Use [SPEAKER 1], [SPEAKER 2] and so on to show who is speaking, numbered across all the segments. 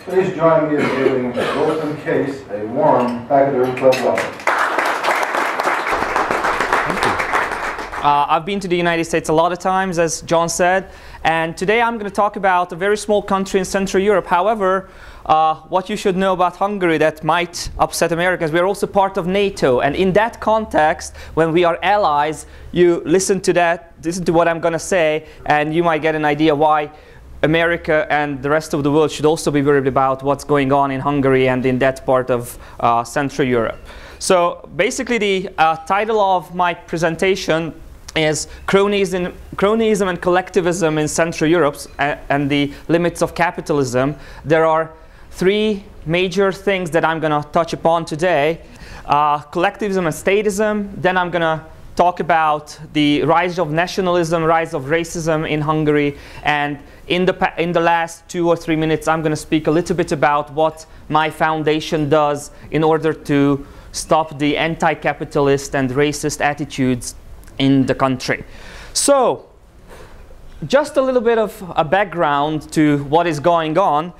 [SPEAKER 1] Please join me in giving Zolta and Case a warm Pachyderm Club welcome.
[SPEAKER 2] I've been to the United States a lot of times, as John said, and today I'm going to talk about a very small country in Central Europe. However, what you should know about Hungary that might upset Americans, we are also part of NATO, and in that context, when we are allies, you listen to what I'm going to say, and you might get an idea why America and the rest of the world should also be worried about what's going on in Hungary and in that part of Central Europe. So basically the title of my presentation is Cronyism and Collectivism in Central Europe and the Limits of Capitalism. There are three major things that I'm going to touch upon today. Collectivism and statism. Then I'm going to talk about the rise of nationalism, rise of racism in Hungary. And in the last 2 or 3 minutes, I'm going to speak a little bit about what my foundation does in order to stop the anti-capitalist and racist attitudes in the country. So, just a little bit of a background to what is going on.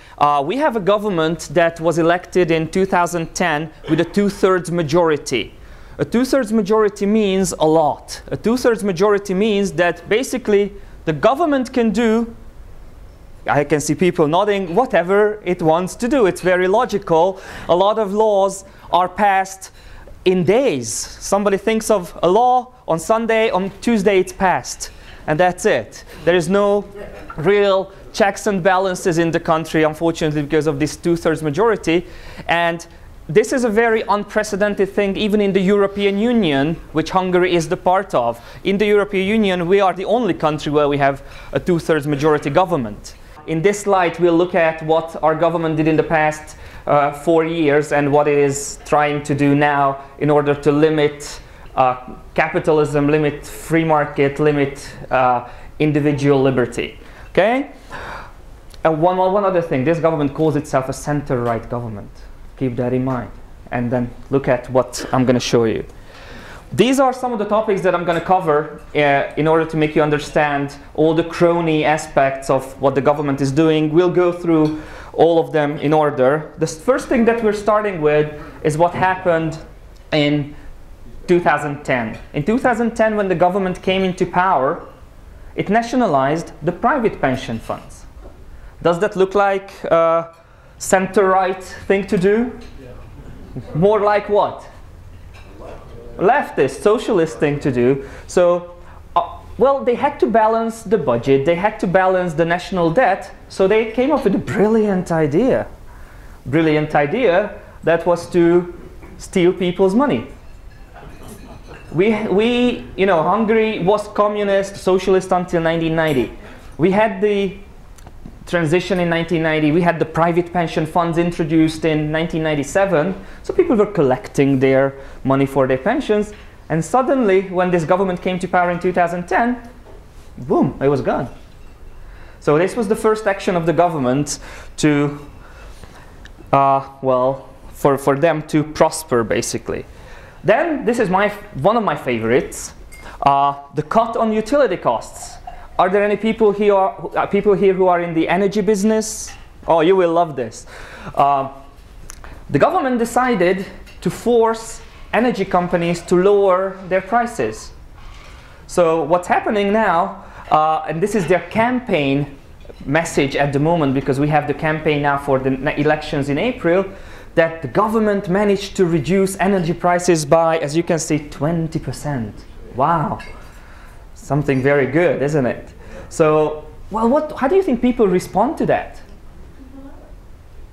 [SPEAKER 2] We have a government that was elected in 2010 with a 2/3 majority. A 2/3 majority means a lot. A 2/3 majority means that basically the government can do, I can see people nodding, whatever it wants to do. It's very logical. A lot of laws are passed in days. Somebody thinks of a law on Sunday, on Tuesday it's passed. And that's it. There is no real checks and balances in the country, unfortunately, because of this 2/3 majority. And this is a very unprecedented thing even in the European Union, which Hungary is the part of. In the European Union, we are the only country where we have a 2/3 majority government. In this slide, we'll look at what our government did in the past 4 years and what it is trying to do now in order to limit capitalism, limit free market, limit individual liberty. Okay? And one other thing, this government calls itself a center-right government. Keep that in mind. And then look at what I'm going to show you. These are some of the topics that I'm going to cover in order to make you understand all the crony aspects of what the government is doing. We'll go through all of them in order. The first thing that we're starting with is what happened in 2010. In 2010, when the government came into power, it nationalized the private pension funds. Does that look like a center-right thing to do? Yeah. More like what? Leftist, socialist thing to do. So, well, they had to balance the budget, they had to balance the national debt, so they came up with a brilliant idea. Brilliant idea that was to steal people's money. You know, Hungary was communist, socialist until 1990. We had the transition in 1990. We had the private pension funds introduced in 1997. So people were collecting their money for their pensions. And suddenly, when this government came to power in 2010, boom, it was gone. So this was the first action of the government to, well, for them to prosper, basically. Then, this is one of my favorites, the cut on utility costs. Are there any people here who are in the energy business? Oh, you will love this. The government decided to force energy companies to lower their prices. So what's happening now, and this is their campaign message at the moment, because we have the campaign now for the elections in April, that the government managed to reduce energy prices by, as you can see, 20%. Wow. Something very good, isn't it? So, well, how do you think people respond to that?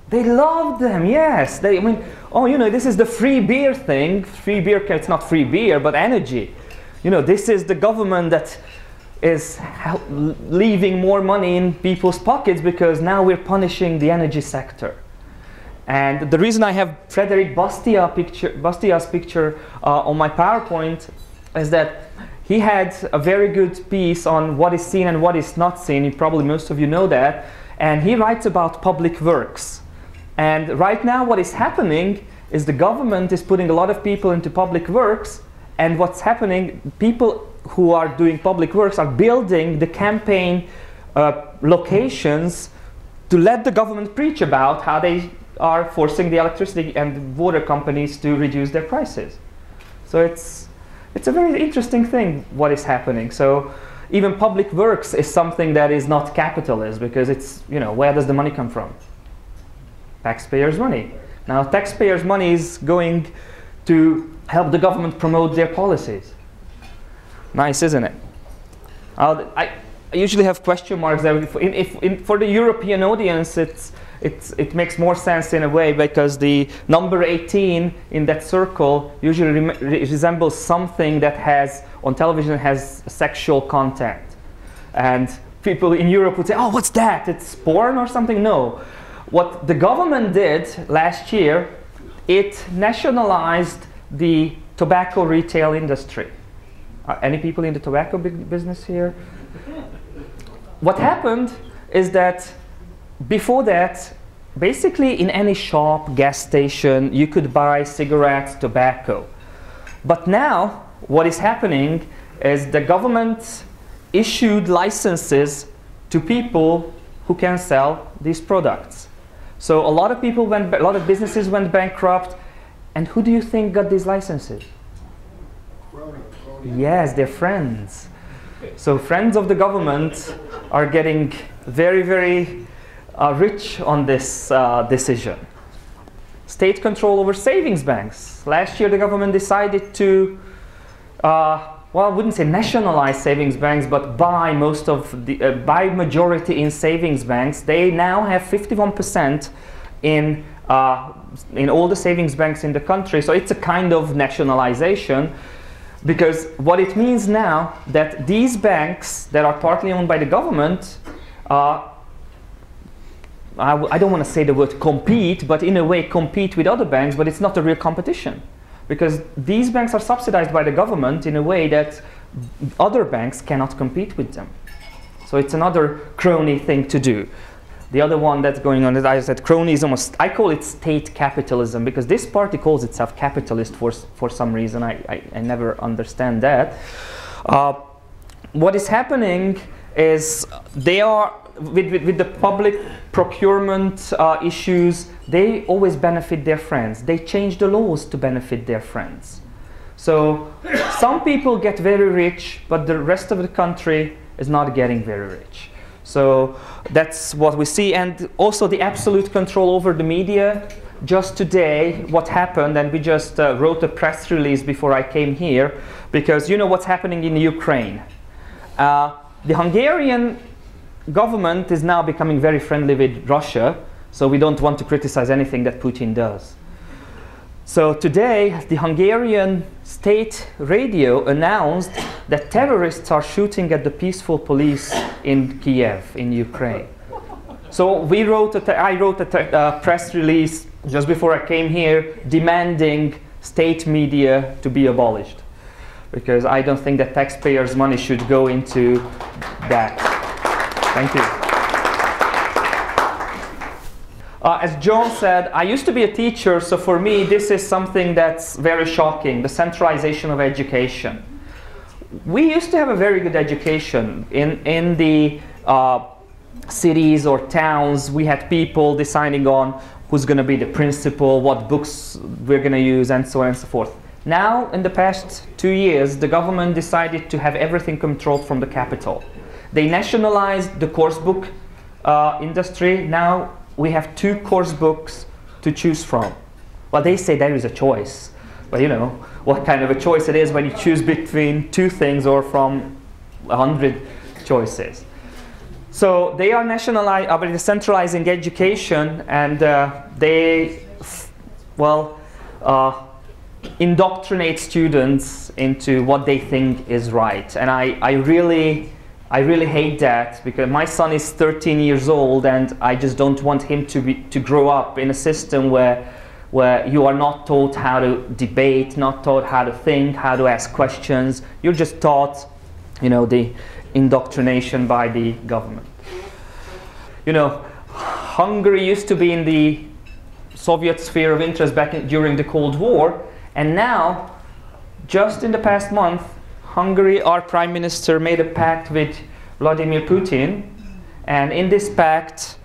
[SPEAKER 2] They love them, yes. I mean, oh, you know, this is the free beer thing. Free beer, it's not free beer, but energy. You know, this is the government that is leaving more money in people's pockets because now we're punishing the energy sector. And the reason I have Frédéric Bastiat's picture on my PowerPoint is that he had a very good piece on what is seen and what is not seen. Probably most of you know that. And he writes about public works. And right now what is happening is the government is putting a lot of people into public works. And what's happening, people who are doing public works are building the campaign locations to let the government preach about how they are forcing the electricity and water companies to reduce their prices. So it's a very interesting thing what is happening. So even public works is something that is not capitalist, because it's, you know, where does the money come from? Taxpayers' money. Now taxpayers' money is going to help the government promote their policies. Nice, isn't it? I usually have question marks there. For the European audience, it makes more sense in a way, because the number 18 in that circle usually resembles something that has, on television, has sexual content. And people in Europe would say, oh, what's that? It's porn or something? No. What the government did last year, it nationalized the tobacco retail industry. Any people in the tobacco business here? What happened is that before that, basically in any shop, gas station, you could buy cigarettes, tobacco. But now, what is happening is the government issued licenses to people who can sell these products. So a lot of people a lot of businesses went bankrupt, and who do you think got these licenses? Yes, they're friends. So friends of the government are getting very, very rich on this decision. State control over savings banks. Last year the government decided to, well, I wouldn't say nationalize savings banks, but buy most of the, buy majority in savings banks. They now have 51% in all the savings banks in the country. So it's a kind of nationalization. Because what it means now, that these banks that are partly owned by the government, I don't want to say the word compete, but in a way compete with other banks, but it's not a real competition. Because these banks are subsidized by the government in a way that other banks cannot compete with them. So it's another crony thing to do. The other one that's going on is, I said, cronyism. I call it state capitalism, because this party calls itself capitalist for some reason. I never understand that. What is happening is they are, with the public procurement issues, they always benefit their friends. They change the laws to benefit their friends. So some people get very rich, but the rest of the country is not getting very rich. So that's what we see. And also the absolute control over the media. Just today, what happened, and we just wrote a press release before I came here, because you know what's happening in Ukraine. The Hungarian government is now becoming very friendly with Russia, so we don't want to criticize anything that Putin does. So today, the Hungarian state radio announced that terrorists are shooting at the peaceful police in Kiev, in Ukraine. So I wrote a press release just before I came here, demanding state media to be abolished, because I don't think that taxpayers' money should go into that. Thank you. As John said, I used to be a teacher, so for me this is something that's very shocking, the centralization of education. We used to have a very good education. In the cities or towns, we had people deciding on who's going to be the principal, what books we're going to use, and so on and so forth. Now, in the past 2 years, the government decided to have everything controlled from the capital. They nationalized the course book industry. Now we have 2 course books to choose from. Well, they say there is a choice. But you know, what kind of a choice it is when you choose between 2 things or from 100 choices. So they are centralizing education, and they, well, indoctrinate students into what they think is right. And I really hate that, because my son is 13 years old, and I just don't want him to grow up in a system where you are not taught how to debate, not taught how to think, how to ask questions. You're just taught, you know, the indoctrination by the government. You know, Hungary used to be in the Soviet sphere of interest during the Cold War, and now, just in the past month, Hungary, our Prime Minister, made a pact with Vladimir Putin, and in this pact,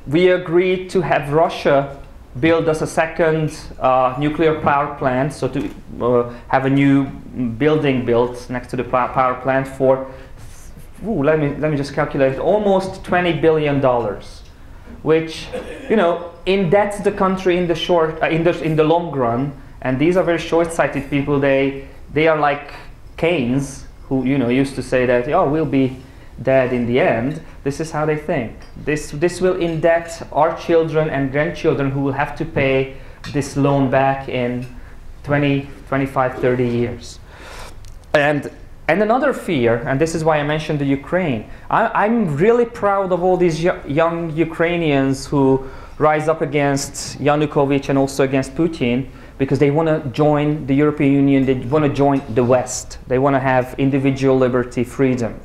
[SPEAKER 2] we agreed to have Russia build us a second nuclear power plant, so to have a new building built next to the power plant for, let me just calculate, almost $20 billion, which, you know, indebts the country in the short, in the long run. And these are very short-sighted people. They are like Keynes, who, you know, used to say that, oh, we'll be dead in the end. This is how they think. This will indebt our children and grandchildren, who will have to pay this loan back in 20, 25, 30 years. And another fear, and this is why I mentioned the Ukraine. I'm really proud of all these young Ukrainians who rise up against Yanukovych and also against Putin, because they want to join the European Union, they want to join the West. They want to have individual liberty, freedom.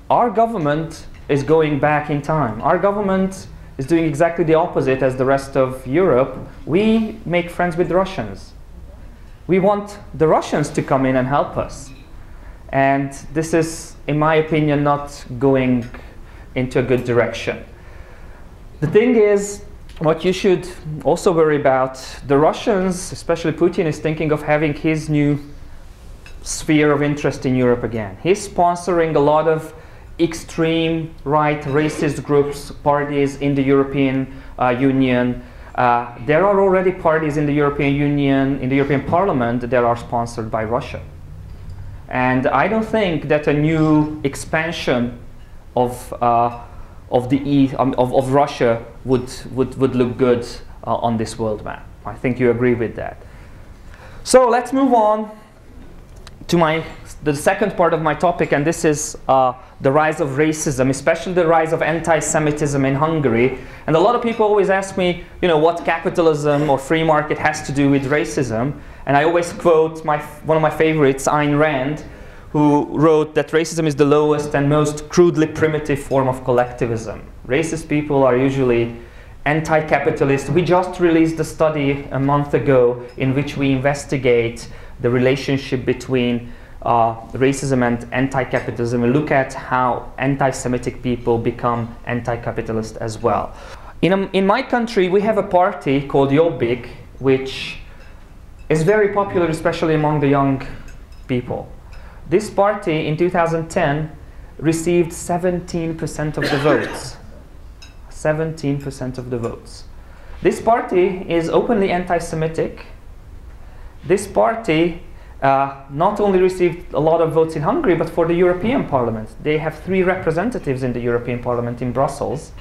[SPEAKER 2] Our government is going back in time. Our government is doing exactly the opposite as the rest of Europe. We make friends with the Russians. We want the Russians to come in and help us. And this is, in my opinion, not going into a good direction. The thing is, what you should also worry about, the Russians, especially Putin, is thinking of having his new sphere of interest in Europe again. He's sponsoring a lot of extreme right racist groups, parties in the European Union. There are already parties in the European Union, in the European Parliament, that are sponsored by Russia. And I don't think that a new expansion of Russia would look good on this world map. I think you agree with that. So let's move on to the second part of my topic, and this is the rise of racism, especially the rise of anti-Semitism in Hungary. And a lot of people always ask me, you know, what capitalism or free market has to do with racism. And I always quote one of my favorites, Ayn Rand, who wrote that racism is the lowest and most crudely primitive form of collectivism. Racist people are usually anti-capitalist. We just released a study a month ago in which we investigate the relationship between racism and anti-capitalism, and look at how anti-Semitic people become anti-capitalist as well. In my country, we have a party called Jobbik, which is very popular, especially among the young people. This party in 2010 received 17% of the votes. 17% of the votes. This party is openly anti-Semitic. This party not only received a lot of votes in Hungary, but for the European Parliament. They have 3 representatives in the European Parliament in Brussels.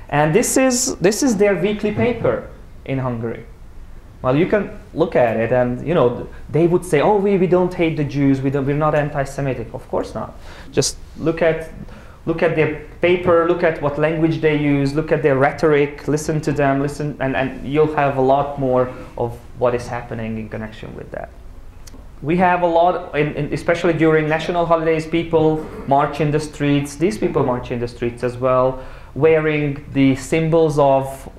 [SPEAKER 2] And this is their weekly paper in Hungary. Well, you can look at it and, you know, they would say, oh, we don't hate the Jews, we're not anti-Semitic. Of course not. Just look at their paper, look at what language they use, look at their rhetoric, listen to them, and you'll have a lot more of what is happening in connection with that. We have a lot, especially during national holidays, people march in the streets. These people march in the streets as well, wearing the symbols of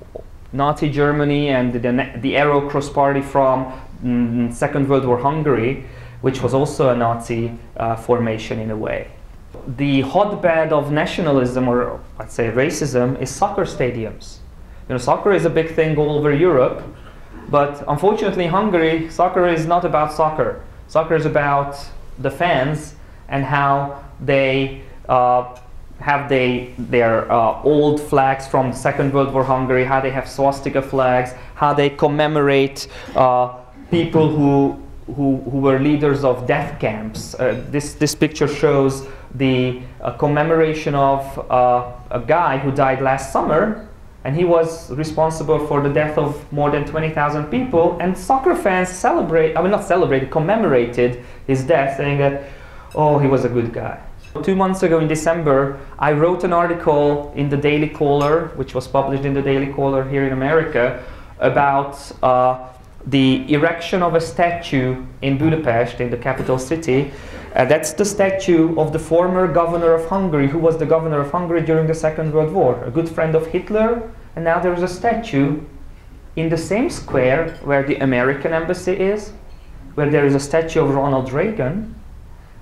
[SPEAKER 2] Nazi Germany and the arrow cross party from Second World War Hungary, which was also a Nazi formation in a way. The hotbed of nationalism, or let's say racism, is soccer stadiums. You know, soccer is a big thing all over Europe, but unfortunately in Hungary, soccer is not about soccer. Soccer is about the fans and how they have their old flags from the Second World War Hungary, how they have swastika flags, how they commemorate people who were leaders of death camps. This picture shows the commemoration of a guy who died last summer, and he was responsible for the death of more than 20,000 people, and soccer fans commemorated his death, saying that, oh, he was a good guy. 2 months ago in December, I wrote an article in the Daily Caller, which was published in the Daily Caller here in America, about the erection of a statue in Budapest, in the capital city. That's the statue of the former governor of Hungary, who was the governor of Hungary during the Second World War, a good friend of Hitler, and now there is a statue in the same square where the American embassy is, where there is a statue of Ronald Reagan,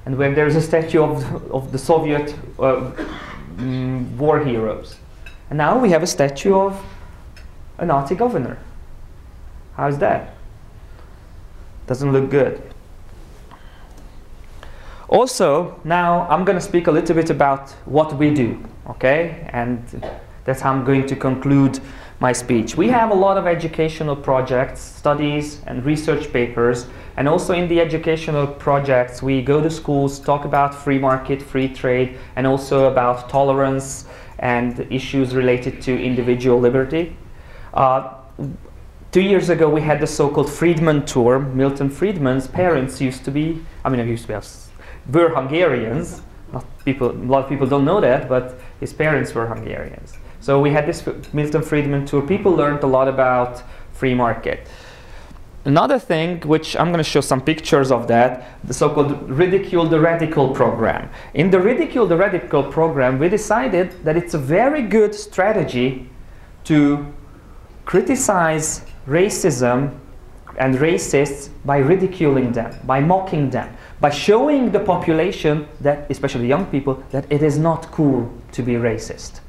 [SPEAKER 2] and where there is a statue of the Soviet war heroes. And now we have a statue of a Nazi governor. How's that? Doesn't look good. Also, now I'm going to speak a little bit about what we do, okay? And that's how I'm going to conclude my speech. We have a lot of educational projects, studies, and research papers. And also in the educational projects, we go to schools, talk about free market, free trade, and also about tolerance and issues related to individual liberty. 2 years ago, we had the so-called Friedman tour. Milton Friedman's parents used to be, were Hungarians. Not people, a lot of people don't know that, but his parents were Hungarians. So we had this Milton Friedman tour. People learned a lot about free market. Another thing, which I'm going to show some pictures of that, the so-called Ridicule the Radical program. In the Ridicule the Radical program, we decided that it's a very good strategy to criticize racism and racists by ridiculing them, by mocking them, by showing the population, that, especially young people, that it is not cool to be racist.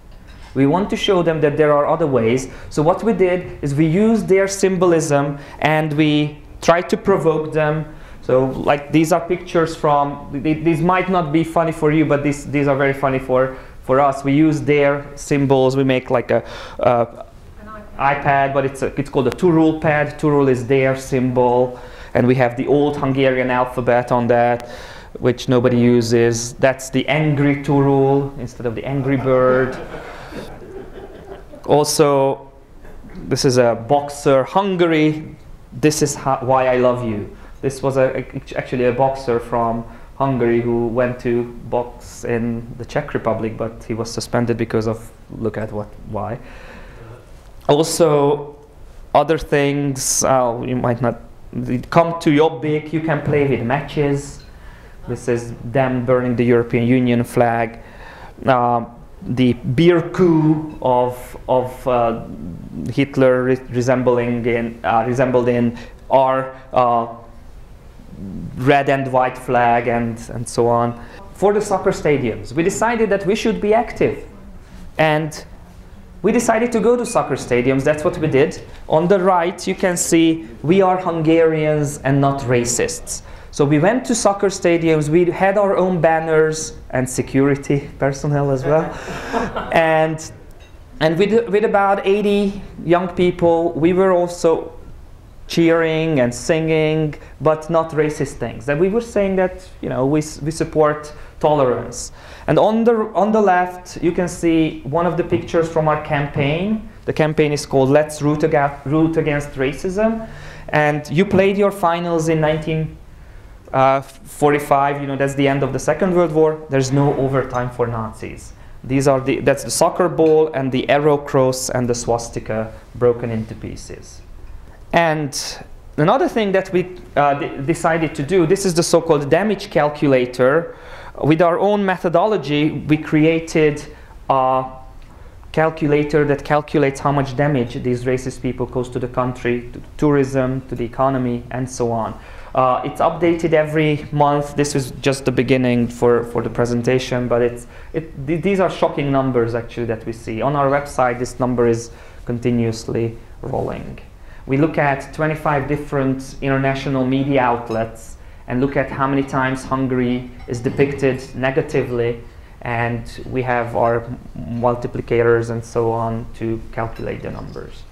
[SPEAKER 2] We want to show them that there are other ways. So what we did is we used their symbolism and we tried to provoke them. So like these are pictures from, these might not be funny for you, but these are very funny for us. We use their symbols. We make like an iPad, but it's called a two-rule pad. Two-rule is their symbol. And we have the old Hungarian alphabet on that, which nobody uses. That's the angry two-rule instead of the angry bird. Also, this is a boxer, Hungary. This is why I love you. This was actually a boxer from Hungary who went to box in the Czech Republic, but he was suspended because of, look at why. Also, other things, you might not, come to Jobbik, you can play with matches. This is them burning the European Union flag. The beer coup of Hitler resembled in our red and white flag and so on. For the soccer stadiums, we decided that we should be active. And we decided to go to soccer stadiums. That's what we did. On the right, you can see we are Hungarians and not racists. So we went to soccer stadiums, we had our own banners and security personnel as well. and with about 80 young people, we were also cheering and singing, but not racist things. And we were saying that, you know, we support tolerance. And on the left, you can see one of the pictures from our campaign. The campaign is called Let's Root Against Racism. And you played your finals in 1945, you know, that's the end of the Second World War. There's no overtime for Nazis. That's the soccer ball and the arrow cross and the swastika broken into pieces. And another thing that we decided to do, this is the so-called damage calculator. With our own methodology, we created a calculator that calculates how much damage these racist people cause to the country, to tourism, to the economy, and so on. It's updated every month. This is just the beginning for the presentation, but these are shocking numbers actually that we see. On our website, this number is continuously rolling. We look at 25 different international media outlets and look at how many times Hungary is depicted negatively, and we have our multiplicators and so on to calculate the numbers.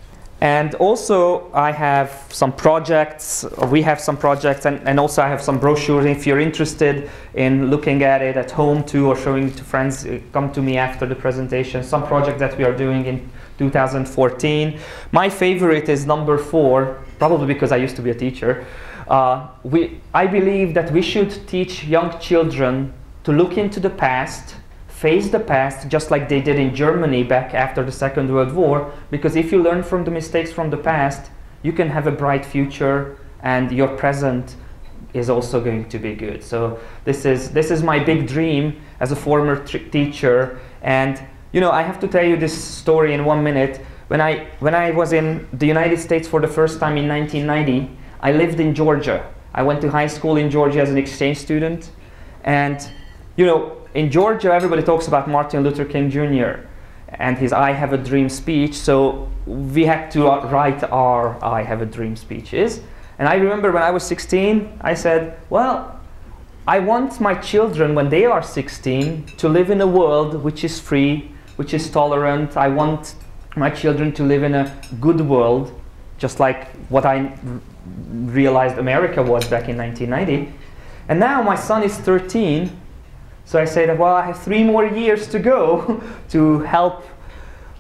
[SPEAKER 2] And also I have some projects, we have some projects, and also I have some brochures. If you're interested in looking at it at home too, or showing it to friends, come to me after the presentation. Some projects that we are doing in 2014. My favorite is number 4, probably because I used to be a teacher. I believe that we should teach young children to look into the past, face the past, just like they did in Germany back after the Second World War, because if you learn from the mistakes from the past, you can have a bright future, and your present is also going to be good. So this is my big dream as a former teacher. And you know, I have to tell you this story in 1 minute. When I was in the United States for the first time in 1990, I lived in Georgia. I went to high school in Georgia as an exchange student. And you know, in Georgia, everybody talks about Martin Luther King Jr. and his I Have a Dream speech. So we had to write our I Have a Dream speeches. And I remember when I was 16, I said, well, I want my children, when they are 16, to live in a world which is free, which is tolerant. I want my children to live in a good world, just like what I realized America was back in 1990. And now my son is 13, so I say that, well, I have 3 more years to go to help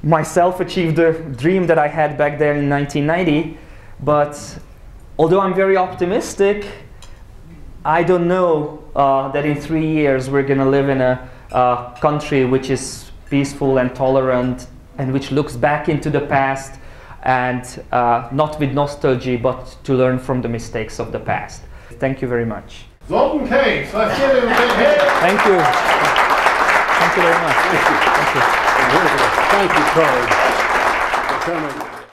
[SPEAKER 2] myself achieve the dream that I had back there in 1990. But although I'm very optimistic, I don't know that in 3 years we're going to live in a country which is peaceful and tolerant and which looks back into the past and not with nostalgia, but to learn from the mistakes of the past. Thank you very much.
[SPEAKER 3] Zoltan case, let's give him a big hand.
[SPEAKER 2] Thank you. Thank you very much.
[SPEAKER 3] Thank you. Thank you, Card, for coming.